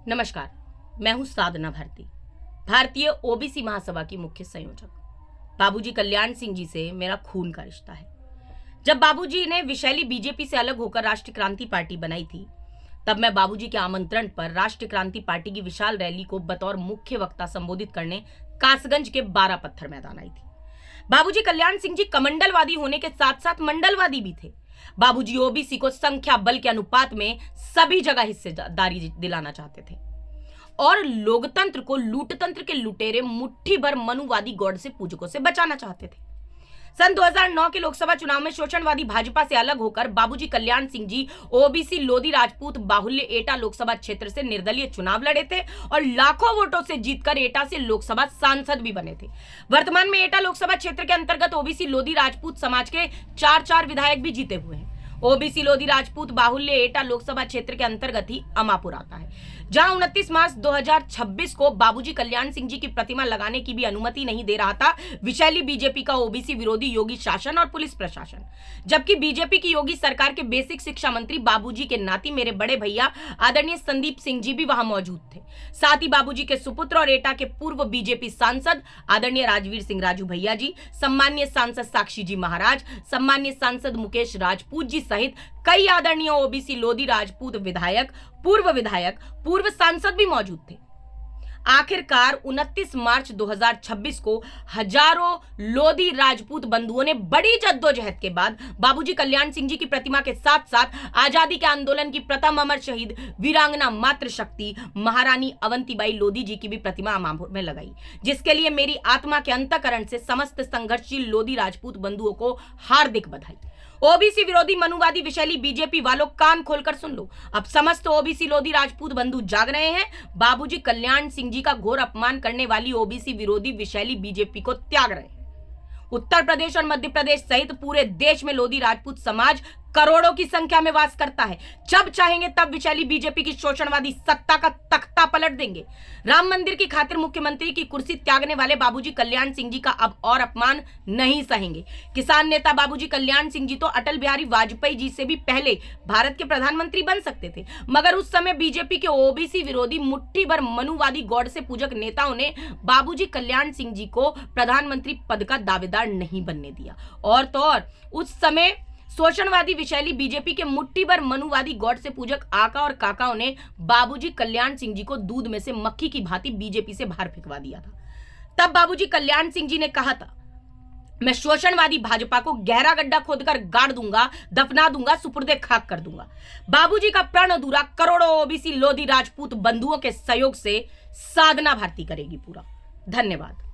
नमस्कार, मैं हूं साधना भारती, भारतीय ओबीसी महासभा की मुख्य संयोजक। बाबूजी कल्याण सिंह जी से मेरा खून का रिश्ता है। जब बाबूजी ने विशैली बीजेपी से अलग होकर राष्ट्रीय क्रांति पार्टी बनाई थी, तब मैं बाबूजी के आमंत्रण पर राष्ट्रीय क्रांति पार्टी की विशाल रैली को बतौर मुख्य वक्ता संबोधित करने कासगंज के 12 पत्थर मैदान आई थी। बाबूजी कल्याण सिंह जी कमंडलवादी होने के साथ साथ मंडलवादी भी थे। बाबूजी ओबीसी को संख्या बल के अनुपात में सभी जगह हिस्सेदारी दिलाना चाहते थे और लोकतंत्र को लूटतंत्र के लुटेरे मुट्ठी भर मनुवादी गॉड से पूजकों से बचाना चाहते थे। सन 2009 के लोकसभा चुनाव में शोषणवादी भाजपा से अलग होकर बाबूजी कल्याण सिंह जी ओबीसी लोधी राजपूत बाहुल्य एटा लोकसभा क्षेत्र से निर्दलीय चुनाव लड़े थे और लाखों वोटों से जीतकर एटा से लोकसभा सांसद भी बने थे। वर्तमान में एटा लोकसभा क्षेत्र के अंतर्गत ओबीसी लोधी राजपूत समाज के 4 विधायक भी जीते हुए हैं। ओबीसी लोधी राजपूत बाहुल्य एटा लोकसभा क्षेत्र के अंतर्गत ही अमापुर आता है, जहां 29 मार्च 2026 को बाबूजी कल्याण सिंह जी की प्रतिमा लगाने की भी अनुमति नहीं दे रहा था विशैली बीजेपी का ओबीसी विरोधी योगी शासन और पुलिस प्रशासन। जबकि बीजेपी की योगी सरकार के बेसिक शिक्षा मंत्री बाबूजी के नाती मेरे बड़े भैया आदरणीय संदीप सिंह जी भी वहां मौजूद थे। साथ ही बाबूजी के सुपुत्र और एटा के पूर्व बीजेपी सांसद आदरणीय राजवीर सिंह राजू भैया जी, सम्मान्य सांसद साक्षी जी महाराज, सम्मान्य सांसद मुकेश राजपूत जी सहित कई आदरणीय ओबीसी लोधी राजपूत विधायक, पूर्व सांसद भी मौजूद थे। आखिरकार 29 मार्च 2026 को हजारों लोधी राजपूत बंधुओं ने बड़ी जद्दोजहद के बाद बाबूजी कल्याण सिंह जी की प्रतिमा के साथ साथ आजादी के आंदोलन की प्रथम अमर शहीद वीरांगना मातृशक्ति महारानी अवंतीबाई लोधी जी की भी प्रतिमा अमापुर में लगाई, जिसके लिए मेरी आत्मा के अंतःकरण से समस्त संघर्षशील लोधी राजपूत बंधुओं को हार्दिक बधाई। ओबीसी विरोधी मनुवादी विशैली बीजेपी वालों कान खोलकर सुन लो, अब समस्त ओबीसी लोधी राजपूत बंधु जाग रहे हैं। बाबूजी कल्याण सिंह जी का घोर अपमान करने वाली ओबीसी विरोधी विशैली बीजेपी को त्याग रहे हैं। उत्तर प्रदेश और मध्य प्रदेश सहित पूरे देश में लोधी राजपूत समाज करोड़ों की संख्या में वास करता है। जब चाहेंगे तब विशैली बीजेपी की शोषणवादी सत्ता का तख्ता पलट देंगे। राम मंदिर की खातिर मुख्यमंत्री की कुर्सी त्यागने वाले बाबूजी कल्याण सिंह जी का अब और अपमान नहीं सहेंगे। किसान नेता बाबूजी कल्याण सिंह जी तो अटल बिहारी वाजपेयी जी से भी पहले भारत के प्रधानमंत्री बन सकते थे, मगर उस समय बीजेपी के ओबीसी विरोधी मुट्ठी भर मनुवादी गॉड से पूजक नेताओं ने बाबूजी कल्याण सिंह जी को प्रधानमंत्री पद का दावेदार नहीं बनने दिया। और तो और उस समय शोषणवादी विशैली बीजेपी के मुट्ठी भर मनुवादी गॉड से पूजक आका और काकाओं ने बाबूजी कल्याण सिंह जी को दूध में से मक्खी की भांति बीजेपी से बाहर फेंकवा दिया था। तब बाबूजी कल्याण सिंह जी ने कहा था, मैं शोषणवादी भाजपा को गहरा गड्ढा खोदकर गाड़ दूंगा, दफना दूंगा, सुपुर्दे खाक कर दूंगा। बाबूजी का प्रण अधूरा करोड़ों ओबीसी लोधी राजपूत बंधुओं के सहयोग से साधना भारती करेगी पूरा। धन्यवाद।